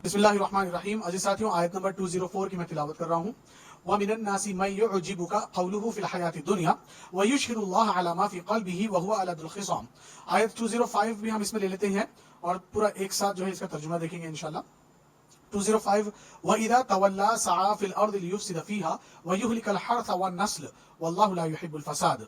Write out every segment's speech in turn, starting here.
بسم اللہ الرحمن الرحیم. عزیز ساتھیوں، آیت نمبر 204 کی میں تلاوت کر رہا ہوں. وَمِنَ النَّاسِ مَن يُعْجِبُكَ قَوْلُهُ فِي الْحَيَاةِ الدُّنْيَا وَيُشْهِدُ اللَّهَ عَلَى مَا فِي قَلْبِهِ وَهُوَ أَلَدُّ الْخِصَامِ. آیت 205 بھی ہم اس میں لے لیتے ہیں اور پورا ایک ساتھ جو ہے اس کا ترجمہ دیکھیں گے انشاءاللہ. 205 وَإِذَا تَوَلَّى سَعَىٰ فِي الْأَرْضِ لِيُفْسِدَ فِيهَا وَيُهْلِكَ الْحَرْثَ وَالنَّسْلَ وَاللَّهُ لَا يُحِبُّ الْفَسَادَ.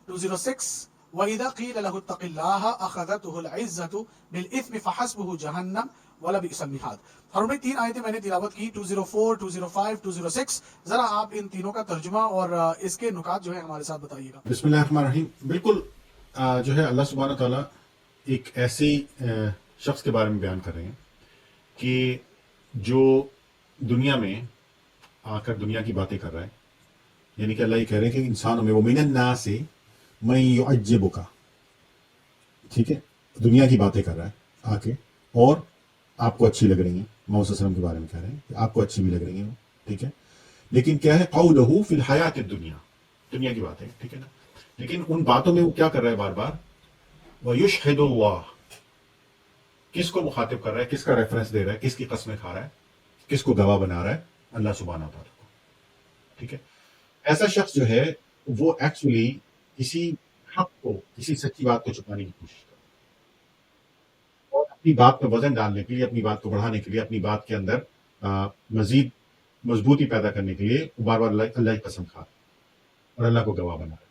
206 وَإِذَا قِيلَ لَهُ اتَّقِ اللَّهَ أَخَذَتْهُ الْعِزَّةُ بِالْإِثْمِ فَحَسْبُهُ جَهَنَّمُ وَلَبِئْسَ الْمِهَادُ. ہر میں تین آیتیں میں نے تلاوت کی، 204 205 206. ذرا آپ ان تینوں کا ترجمہ اور اس کے نکات جو ہے ہمارے ساتھ بتائیے گا. بسم اللہ الرحمن الرحیم. بالکل جو ہے اللہ سبحانہ تعالیٰ ایک ایسے شخص کے بارے میں بیان کر رہے ہیں کہ جو دنیا میں آ کر دنیا کی باتیں کر رہا ہے. یعنی کہ اللہ یہ کہہ رہے ہیں کہ انسانوں میں وَمِنَ النَّاسِ مَن يُعْجِبُكَ، ٹھیک ہے، دنیا کی باتیں کر رہا ہے آ کے، اور آپ کو اچھی لگ رہی ہیں. محمد صلی اللہ علیہ وسلم کے بارے میں کہہ رہے ہیں کہ آپ کو اچھی بھی لگ رہی ہیں، ٹھیک ہے، لیکن کیا ہے قَوْلُهُ فِي الْحَيَاةِ الدُّنْيَا، دنیا کی باتیں، ٹھیک ہے نا. لیکن ان باتوں میں وہ کیا کر رہا ہے بار بار؟ وَيُشْهِدُ اللَّهَ، کس کو مخاطب کر رہا ہے، کس کا ریفرنس دے رہا ہے، کس کی قسمیں کھا رہا ہے، کس کو گواہ بنا رہا ہے؟ اللہ سبحانہ تعالیٰ کو، ٹھیک ہے. ایسا شخص جو ہے وہ ایکچولی کسی حق کو، کسی سچی بات کو چھپانے کی کوشش کرتا ہے، اور اپنی بات میں وزن ڈالنے کے لیے، اپنی بات کو بڑھانے کے لیے، اپنی بات کے اندر مزید مضبوطی پیدا کرنے کے لیے بار بار اللہ کی قسم کھا رہا ہے اور اللہ کو گواہ بنا رہا ہے.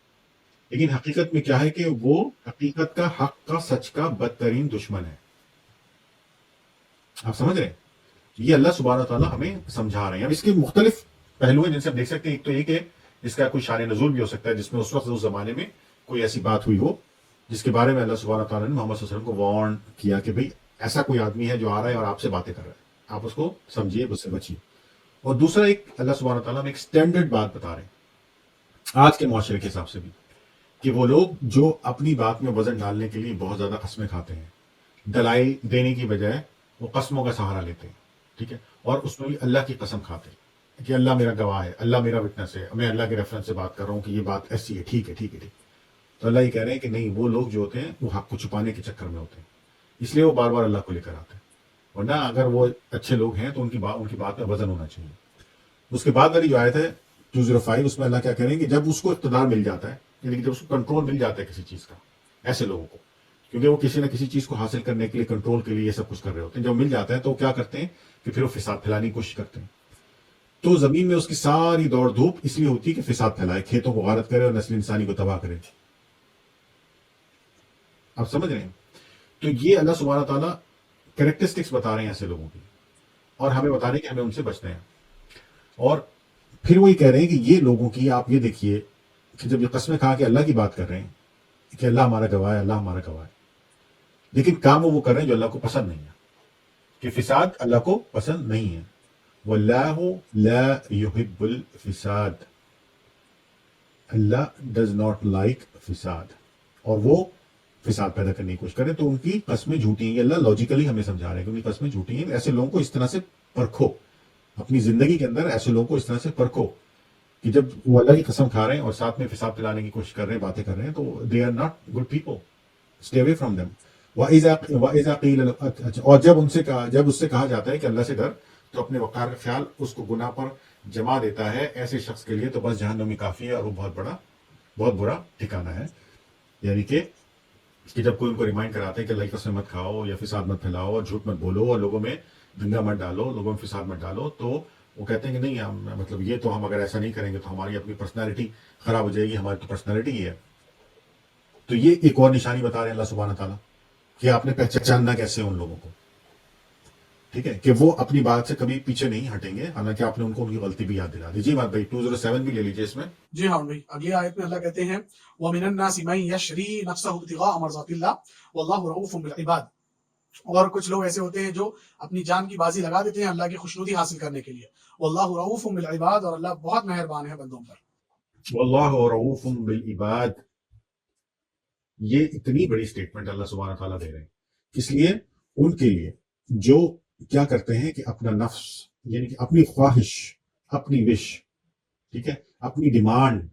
لیکن حقیقت میں کیا ہے کہ وہ حقیقت کا، حق کا، سچ کا بدترین دشمن ہے. آپ سمجھ رہے ہیں؟ یہ اللہ سبحانہ تعالیٰ ہمیں سمجھا رہے ہیں. اب اس کے مختلف پہلو ہیں جن سے آپ دیکھ سکتے ہیں. ایک تو یہ کہ اس کا کوئی شان نزول بھی ہو سکتا ہے، جس میں اس وقت اس زمانے میں کوئی ایسی بات ہوئی ہو جس کے بارے میں اللہ سبحانہ تعالیٰ نے محمد صلی اللہ علیہ وسلم کو وارن کیا کہ بھئی ایسا کوئی آدمی ہے جو آ رہا ہے اور آپ سے باتیں کر رہا ہے، آپ اس کو سمجھیے، اس سے بچیے. اور دوسرا ایک اللہ سبحانہ تعالیٰ میں ایک سٹینڈرڈ بات بتا رہے ہیں آج کے معاشرے کے حساب سے بھی، کہ وہ لوگ جو اپنی بات میں وزن ڈالنے کے لیے بہت زیادہ قسمیں کھاتے ہیں، دلائل دینے کی بجائے وہ قسموں کا سہارا لیتے ہیں، ٹھیک ہے، اور اس میں بھی اللہ کی قسم کھاتے ہیں کہ اللہ میرا گواہ ہے، اللہ میرا وٹنس ہے، میں اللہ کے ریفرنس سے بات کر رہا ہوں کہ یہ بات ایسی ہے، ٹھیک ہے ٹھیک ہے ٹھیک. تو اللہ یہ کہہ رہے ہیں کہ نہیں، وہ لوگ جو ہوتے ہیں وہ حق کو چھپانے کے چکر میں ہوتے ہیں، اس لیے وہ بار بار اللہ کو لے کر آتے ہیں. ورنہ اگر وہ اچھے لوگ ہیں تو ان کی بات میں وزن ہونا چاہیے. اس کے بعد والی جو آیت ہے 205، اس میں اللہ کیا کہہ رہے ہیں کہ جب اس کو اقتدار مل جاتا ہے، یعنی کہ جب اس کو کنٹرول مل جاتا ہے کسی چیز کا، ایسے لوگوں کو، کیونکہ وہ کسی نہ کسی چیز کو حاصل کرنے کے لیے، کنٹرول کے لیے یہ سب کچھ کر رہے ہوتے ہیں، جب مل جاتا ہے تو وہ کیا کرتے ہیں کہ پھر وہ فساد پھیلانے کی کوشش کرتے ہیں. تو زمین میں اس کی ساری دوڑ دھوپ اس لیے ہوتی ہے کہ فساد پھیلائے، کھیتوں کو غارت کرے اور نسل انسانی کو تباہ کرے. آپ سمجھ رہے ہیں؟ تو یہ اللہ سبحانہ تعالیٰ کریکٹرسٹکس بتا رہے ہیں ایسے لوگوں کی، اور ہمیں بتا رہے ہیں کہ ہمیں ان سے بچنا ہے. اور پھر وہ یہ کہہ رہے ہیں کہ یہ لوگوں کی، آپ یہ دیکھیے کہ جب یہ قسمیں کھا کے اللہ کی بات کر رہے ہیں کہ اللہ ہمارا گواہ ہے، اللہ ہمارا گواہ ہے، لیکن کام وہ کر رہے ہیں جو اللہ کو پسند نہیں ہے، کہ فساد اللہ کو پسند نہیں ہے. واللہ لا يحب الفساد، اللہ ڈز ناٹ لائک فساد، اور وہ فساد پیدا کرنے کی کوشش کریں. تو ان کی قسمیں جھوٹی ہیں. یہ اللہ لاجیکلی ہمیں سمجھا رہے ہیں کہ ان کی قسمیں جھوٹی ہیں. ایسے لوگوں کو اس طرح سے پرکھو، اپنی زندگی کے اندر ایسے لوگوں کو اس طرح سے پرکھو کہ جب وہ اللہ کی قسم کھا رہے ہیں اور ساتھ میں فساد پھیلانے کی کوشش کر رہے ہیں، باتیں کر رہے ہیں، تو they are not good people, stay away from them. وَإِذَا قِيلَ، اور جب اس سے کہا جاتا ہے کہ اللہ سے ڈر، تو اپنے وقار کا خیال اس کو گناہ پر جما دیتا ہے. ایسے شخص کے لیے تو بس جہنم میں کافی ہے، اور وہ بہت برا ٹھکانہ ہے. یعنی کہ جب کوئی ان کو ریمائنڈ کراتے ہیں کہ اللہ کی قسم مت کھاؤ، یا فساد مت پھیلاؤ، اور جھوٹ مت بولو، اور لوگوں میں دنگا مت ڈالو، لوگوں میں فساد مت ڈالو، تو وہ کہتے ہیں کہ نہیں، مطلب یہ تو ہم اگر ایسا نہیں کریں گے تو ہماری اپنی پرسنالٹی خراب ہو جائے گی، ہماری تو پرسنالٹی ہی ہے. تو یہ ایک اور نشانی بتا رہے ہیں اللہ سبحانہ تعالیٰ کہ آپ نے پہچاننا کیسے ان لوگوں کو، ٹھیک ہے، کہ وہ اپنی بات سے کبھی پیچھے نہیں ہٹیں گے، حالانکہ آپ نے ان کو ان کی غلطی بھی یاد دلا دی. جی بات بھائی 207 بھی لے لیجیے اس میں. جی ہاں بھائی، اگلی آیت میں اللہ کہتے ہیں وَمِنَ النَّاسِ مَن يَشْرِي نَفْسَهُ ابْتِغَاءَ مَرْضَاتِ اللَّهِ وَاللَّهُ رَءُوفٌ بِالْعِبَادِ. اور کچھ لوگ ایسے ہوتے ہیں جو اپنی جان کی بازی لگا دیتے ہیں اللہ کی خوشنودی حاصل کرنے کے لیے. وَاللَّهُ رَءُوفٌ بِالْعِبَادِ، اور اللہ بہت مہربان ہے بندوں پر. واللہ رؤوف بالعباد، یہ اتنی بڑی سٹیٹمنٹ اللہ سبحانہ تعالیٰ دے رہے ہیں، اس لیے ان کے لیے جو کیا کرتے ہیں کہ اپنا نفس، یعنی کہ اپنی خواہش، اپنی وش، ٹھیک ہے، اپنی ڈیمانڈ،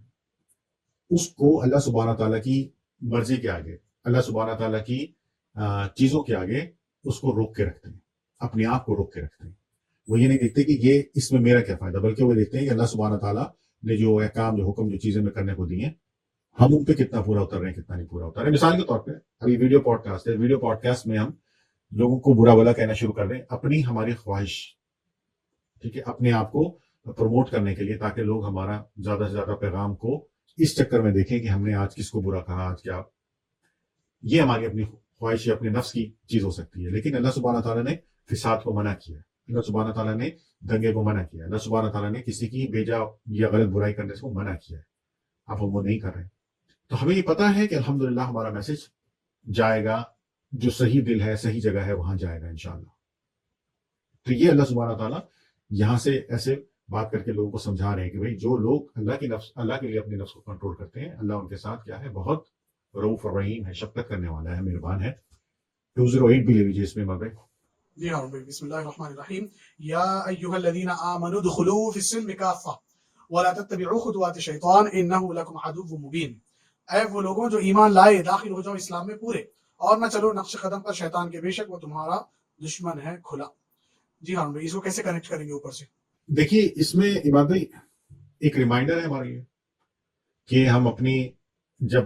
اس کو اللہ سبحانہ تعالیٰ کی مرضی کے آگے، اللہ سبحانہ تعالیٰ کی چیزوں کے آگے اس کو روک کے رکھتے ہیں، اپنے آپ کو روک کے رکھتے ہیں. وہ یہ نہیں دیکھتے کہ یہ اس میں میرا کیا فائدہ، بلکہ وہ دیکھتے ہیں کہ اللہ سبحانہ تعالیٰ نے جو احکام، جو حکم، جو چیزیں میں کرنے کو دی ہیں، ہم ان پہ کتنا پورا اتر رہے ہیں، کتنا نہیں پورا اتر رہے ہیں۔ مثال کے طور پہ ابھی ویڈیو پوڈ کاسٹ ہے، ویڈیو پوڈ کاسٹ میں ہم لوگوں کو برا بلا کہنا شروع کر دیں، اپنی ہماری خواہش، ٹھیک ہے، اپنے آپ کو پروموٹ کرنے کے لیے، تاکہ لوگ ہمارا زیادہ سے زیادہ پیغام کو اس چکر میں دیکھیں کہ ہم نے آج کس کو برا کہا، آج کیا۔ یہ ہماری اپنی خواہش یا اپنے نفس کی چیز ہو سکتی ہے، لیکن اللہ سبحانہ تعالیٰ نے فساد کو منع کیا، اللہ سبحانہ تعالیٰ نے دنگے کو منع کیا، اللہ سبحانہ تعالیٰ نے کسی کی بیجا یا غلط برائی کرنے سے منع کیا ہے۔ اب ہم وہ نہیں کر رہے، تو ہمیں یہ پتا ہے کہ الحمدللہ ہمارا میسج جائے گا، جو صحیح دل ہے، صحیح جگہ ہے، وہاں جائے گا انشاءاللہ۔ تو یہ اللہ سبحانہ تعالیٰ یہاں سے ایسے بات کر کے لوگوں کو سمجھا رہے ہیں کہ بھئی جو لوگ اللہ کے لیے اپنے نفس کو کنٹرول کرتے ہیں، اللہ ان کے ساتھ کیا ہے، بہت رؤوف الرحیم ہے، شفقت کرنے والا ہے، مہربان ہے۔ 208 بھی لے لیجیے اس میں مگر۔ جی ہاں بھائی، بسم اللہ الرحمن الرحیم۔ یا ایھا الذین آمنوا ادخلوا فی السلم کافہ ولا تتبعوا خطوات الشیطان انہ لکم عدو مبین۔ اے وہ لوگوں جو ایمان لائے، داخل ہو جاؤ اسلام میں پورے، اور نہ چلو نقش قدم پر شیطان کے، بے شک وہ تمہارا دشمن ہے کھلا۔ جی ہاں بھائی، اس کو کیسے کنیکٹ کریں گے اوپر سے؟ دیکھیے اس میں عماد بھائی ایک ریمائنڈر ہے ہمارے لیے کہ ہم اپنی جب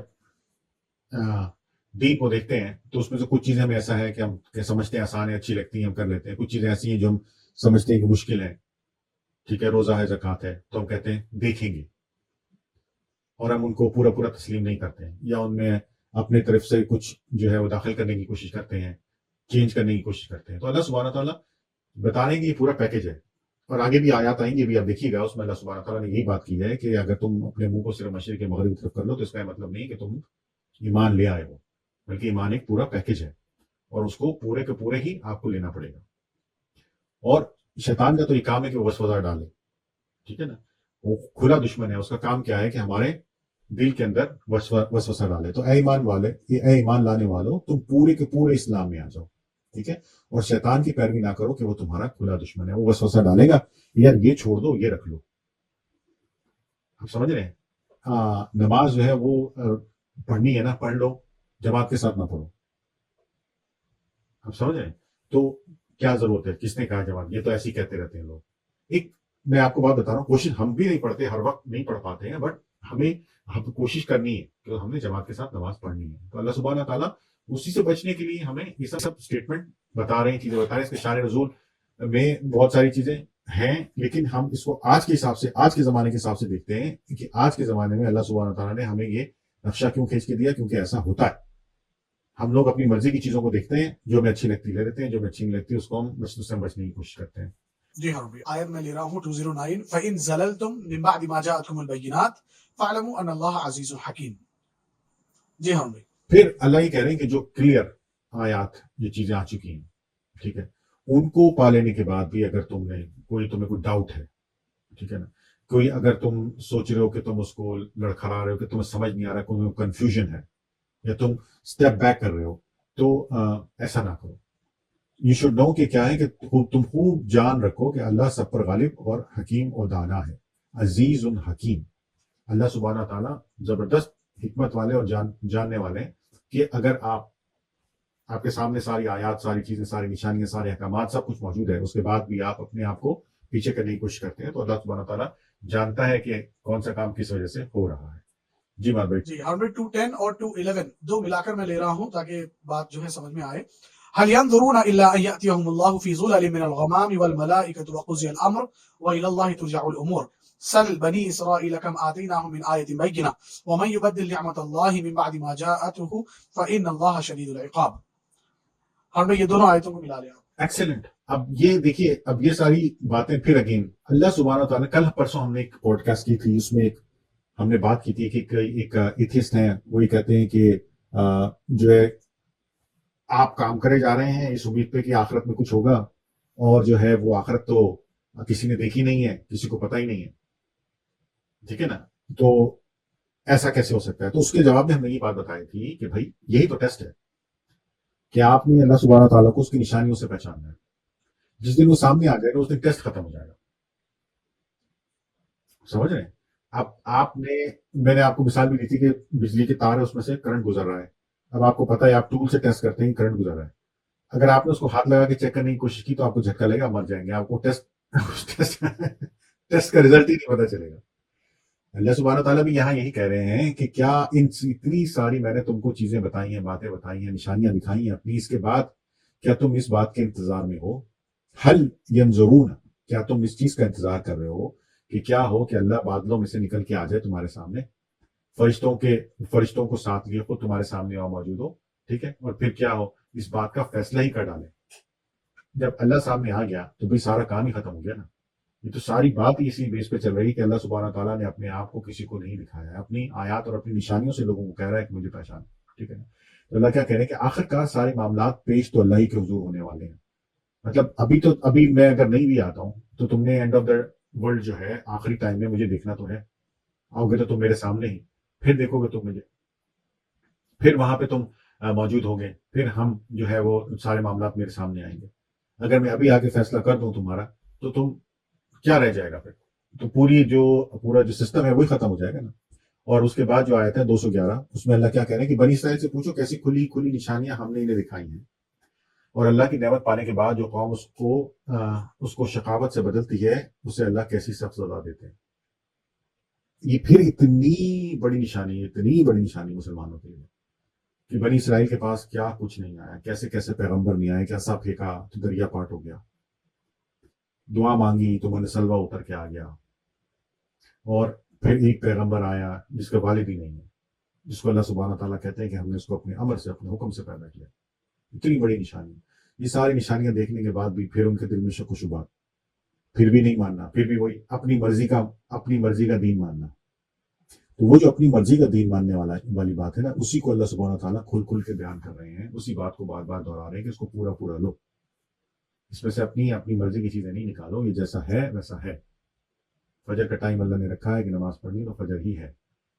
دین کو دیکھتے ہیں تو اس میں سے کچھ چیزیں ہمیں ایسا ہے کہ ہم سمجھتے ہیں آسان ہے، اچھی لگتی ہیں، ہم کر لیتے ہیں۔ کچھ چیزیں ایسی ہیں جو ہم سمجھتے ہیں کہ مشکل ہیں، ٹھیک ہے، روزہ ہے، زکوٰۃ ہے، تو ہم کہتے ہیں دیکھیں گے، اور ہم ان کو پورا پورا تسلیم نہیں کرتے ہیں، یا ان میں اپنے طرف سے کچھ جو ہے وہ داخل کرنے کی کوشش کرتے ہیں، چینج کرنے کی کوشش کرتے ہیں۔ تو اللہ سبحانہ تعالیٰ بتا رہے ہیں کہ یہ پورا پیکج ہے، اور آگے بھی آیات آئیں گے بھی، آپ دیکھیے گا، اس میں اللہ سبحانہ تعالیٰ نے یہی بات کی ہے کہ اگر تم اپنے منہ کو صرف مشرق مغرب کی طرف کر لو تو اس کا یہ مطلب نہیں کہ تم ایمان لے آئے ہو، بلکہ ایمان ایک پورا پیکج ہے، اور اس کو پورے کے پورے ہی آپ کو لینا پڑے گا۔ اور شیطان کا تو یہ کام ہے کہ وہ وسوسہ ڈالے، ٹھیک ہے نا، وہ کھلا دشمن ہے، اس کا کام کیا ہے کہ ہمارے دل کے اندر وسوسہ ڈالے۔ تو اے ایمان والے، اے ایمان لانے والوں، تم پورے کے پورے اسلام میں آ جاؤ، ٹھیک ہے، اور شیطان کی پیروی نہ کرو کہ وہ تمہارا کھلا دشمن ہے۔ وہ وسوسہ ڈالے گا، یار یہ چھوڑ دو، یہ رکھ لو۔ آپ سمجھ رہے ہیں؟ نماز جو ہے وہ پڑھنی ہے نا، پڑھ لو، جماعت کے ساتھ نہ پڑھو۔ آپ سمجھ رہے ہیں؟ تو کیا ضرورت ہے، کس نے کہا جماعت؟ یہ تو ایسے ہی کہتے رہتے ہیں لوگ۔ ایک میں آپ کو بات بتا رہا ہوں، کوشش ہم بھی نہیں پڑھتے، ہر وقت نہیں پڑھ پاتے ہیں، بٹ ہم کوشش کرنی ہے کہ ہم نے جماعت کے ساتھ نماز پڑھنی ہے۔ تو اللہ سبحانہ تعالیٰ اسی سے بچنے کے لیے ہمیں یہ سب اسٹیٹمنٹ بتا رہے ہیں، چیزیں بتا رہے ہیں۔ اس کے شان نزول میں بہت ساری چیزیں ہیں، لیکن ہم اس کو آج کے حساب سے، آج کے زمانے کے حساب سے دیکھتے ہیں کہ آج کے زمانے میں اللہ سبحانہ تعالیٰ نے ہمیں یہ نقشہ کیوں کھینچ کے دیا، کیونکہ ایسا ہوتا ہے۔ ہم لوگ اپنی مرضی کی چیزوں کو دیکھتے ہیں، جو ہمیں اچھی لگتی لے لیتے ہیں، جو ہمیں اچھی نہیں لگتی اس کو ہم سے بچنے کی کوشش کرتے ہیں۔ جی ہاں بھائی، آیت میں لے رہا ہوں 209، فَإِن زَلَلْتُم مِّن بَعْدِ مَا جَاءَتْكُمُ الْبَيِّنَاتُ فَاعْلَمُوا أَنَّ اللَّهَ عَزِيزٌ حَكِيمٌ۔ جی ہاں بھائی، پھر اللہ یہ کہہ رہے ہیں کہ جو کلیئر آیات، جو چیزیں آ چکی ہیں، ٹھیک ہے، ان کو پا لینے کے بعد بھی اگر تمہیں کوئی ڈاؤٹ ہے، ٹھیک ہے نا، کوئی اگر تم سوچ رہے ہو کہ تم اس کو لڑکھڑا رہے ہو، کہ تمہیں سمجھ نہیں آ رہا، کوئی کنفیوژن ہے، یا تم اسٹیپ بیک کر رہے ہو، تو ایسا نہ کرو۔ یو شوڈ نو کہ کیا ہے کہ تم خوب جان رکھو کہ اللہ سب پر غالب اور حکیم اور دانا ہے، عزیز حکیم۔ اللہ سبحانہ تعالیٰ زبردست حکمت والے اور جاننے والے ہیں، کہ اگر آپ کے سامنے ساری آیات، ساری چیزیں، ساری نشانیاں، سارے احکامات، سب کچھ موجود ہے، اس کے بعد بھی آپ اپنے آپ کو پیچھے کرنے کی کوشش کرتے ہیں، تو اللہ سبحانہ تعالیٰ جانتا ہے کہ کون سا کام کس وجہ سے ہو رہا ہے۔ جی مار بھائی۔ جی ہاں بھائی، 210 اور 211 دو ملا کر میں لے رہا ہوں تاکہ بات جو ہے سمجھ میں آئے۔ هل ينظرون الا ان ياتيهم الله في ظلل من الغمام والملائكه وقضي الامر والى الله ترجع الامور سل بني اسرائيل كم اتيناهم من آية بينة ومن يبدل نعمة الله من بعد ما جاءته فان الله شديد العقاب۔ ہم نے یہ دونوں آیتوں کو ملا لیا۔ ایکسلنٹ۔ اب یہ دیکھیے، اب یہ ساری باتیں پھر اگین اللہ سبحانہ تعالیٰ، کل پرسوں ہم نے ایک پوڈ کاسٹ کی تھی، اس میں ہم نے بات کی تھی کہ ایک ایتھیسٹ ہیں، وہی کہتے ہیں کہ جو ہے آپ کام کرے جا رہے ہیں اس امید پہ کہ آخرت میں کچھ ہوگا، اور جو ہے وہ آخرت تو کسی نے دیکھی نہیں ہے، کسی کو پتہ ہی نہیں ہے، ٹھیک ہے نا، تو ایسا کیسے ہو سکتا ہے؟ تو اس کے جواب میں ہم نے یہ بات بتائی تھی کہ بھائی یہی تو ٹیسٹ ہے کہ آپ نے اللہ سبحانہ تعالیٰ کو اس کی نشانیوں سے پہچاننا ہے۔ جس دن وہ سامنے آ جائے گا اس دن ٹیسٹ ختم ہو جائے گا، سمجھ رہے ہیں؟ اب میں نے آپ کو مثال بھی دی تھی کہ بجلی کے تار ہے، اس میں سے کرنٹ گزر رہا ہے، اب آپ کو پتا ہے، آپ ٹول سے ٹیسٹ کرتے ہیں کرنٹ گزر رہا ہے، اگر آپ نے اس کو ہاتھ لگا کے چیک کرنے کی کوشش کی تو آپ کو جھٹکا لگے گا, مر جائیں گے, آپ کو ٹیسٹ کا رزلٹ ہی نہیں پتا چلے گا. اللہ سبحانہ تعالیٰ بھی یہاں یہی کہہ رہے ہیں کہ کیا اتنی ساری میں نے تم کو چیزیں بتائی ہیں, باتیں بتائی ہیں, نشانیاں دکھائی ہیں اپنی, اس کے بعد کیا تم اس بات کے انتظار میں ہو؟ حل ینظرون, کیا تم اس چیز کا انتظار کر رہے ہو کہ کیا ہو کہ اللہ بادلوں میں سے نکل کے آ جائے تمہارے سامنے, فرشتوں کو ساتھ لیے خود تمہارے سامنے وہاں موجود ہو, ٹھیک ہے, اور پھر کیا ہو اس بات کا فیصلہ ہی کر ڈالے. جب اللہ سامنے آ گیا تو بھائی سارا کام ہی ختم ہو گیا نا. یہ تو ساری بات اسی بیس پہ چل رہی ہے کہ اللہ سبحانہ تعالیٰ نے اپنے آپ کو کسی کو نہیں دکھایا ہے, اپنی آیات اور اپنی نشانیوں سے لوگوں کو کہہ رہا ہے کہ مجھے پہچان, ٹھیک ہے نا. تو اللہ کیا کہہ رہے ہیں کہ آخر کار سارے معاملات پیش تو اللہ ہی کے حضور ہونے والے ہیں. مطلب ابھی میں اگر نہیں بھی آتا ہوں تو تم نے اینڈ آف دا ورلڈ جو ہے آخری ٹائم میں مجھے دیکھنا تو ہے, آؤ گے تو تم میرے سامنے ہی, پھر دیکھو گے تم مجھے, پھر وہاں پہ تم موجود ہوں گے, پھر ہم جو ہے وہ سارے معاملات میرے سامنے آئیں گے. اگر میں ابھی آگے فیصلہ کر دوں تمہارا تو تم کیا رہ جائے گا پھر, تو پورا جو سسٹم ہے وہی ختم ہو جائے گا نا. اور اس کے بعد جو آیت ہے 211, اس میں اللہ کیا کہہ رہے ہیں کہ بنی اسرائیل سے پوچھو کیسی کھلی نشانیاں ہم نے انہیں دکھائی ہیں, اور اللہ کی نعمت پانے کے بعد جو قوم اس کو شقاوت سے بدلتی ہے اسے اللہ کیسی سخت سزا دیتے ہیں. یہ پھر اتنی بڑی نشانی مسلمانوں کے لیے کہ بنی اسرائیل کے پاس کیا کچھ نہیں آیا, کیسے کیسے پیغمبر نہیں آئے, کیسا پھینکا تو دریا پاٹ ہو گیا, دعا مانگی تو سلوا اتر کے آ گیا, اور پھر ایک پیغمبر آیا جس کا والد ہی نہیں ہے, جس کو اللہ سبحانہ تعالیٰ کہتے ہیں کہ ہم نے اس کو اپنے امر سے, اپنے حکم سے پیدا کیا. اتنی بڑی نشانی, یہ ساری نشانیاں دیکھنے کے بعد بھی پھر ان کے دل میں شک و شبہات, پھر بھی نہیں ماننا, پھر بھی وہی اپنی مرضی کا دین ماننا. تو وہ جو اپنی مرضی کا دین ماننے والی بات ہے نا, اسی کو اللہ سبحانہ تعالیٰ کھل کے بیان کر رہے ہیں, اسی بات کو بار بار دہرا رہے ہیں کہ اس کو پورا لو, اس میں سے اپنی مرضی کی چیزیں نہیں نکالو, یہ جیسا ہے ویسا ہے. فجر کا ٹائم اللہ نے رکھا ہے کہ نماز پڑھنی تو فجر ہی ہے.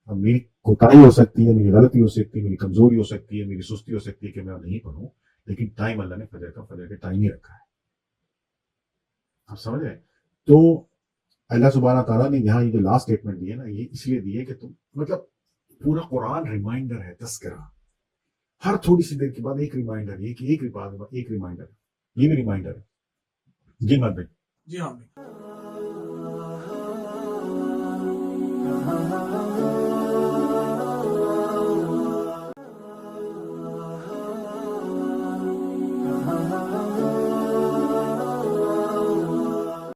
اب میری کوتاہی ہو سکتی ہے, میری غلطی ہو سکتی ہے, میری کمزوری ہو سکتی ہے, میری سستی ہو سکتی ہے کہ میں نہیں پڑھوں, لیکن ٹائم اللہ نے فجر کے ٹائم ہی رکھا ہے. آپ سمجھ رہے ہیں؟ تو اللہ سبحانہ تعالیٰ نے یہاں یہ جو لاسٹ اسٹیٹمنٹ دی ہے نا, یہ اس لیے دی ہے کہ تم مطلب پورا قرآن ریمائنڈر ہے, تذکرہ, ہر تھوڑی سی دیر کے بعد ایک ریمائنڈر, ایک ریمائنڈر, یہ بھی ریمائنڈر ہے. جی مت بھائی. جی ہاں بھائی.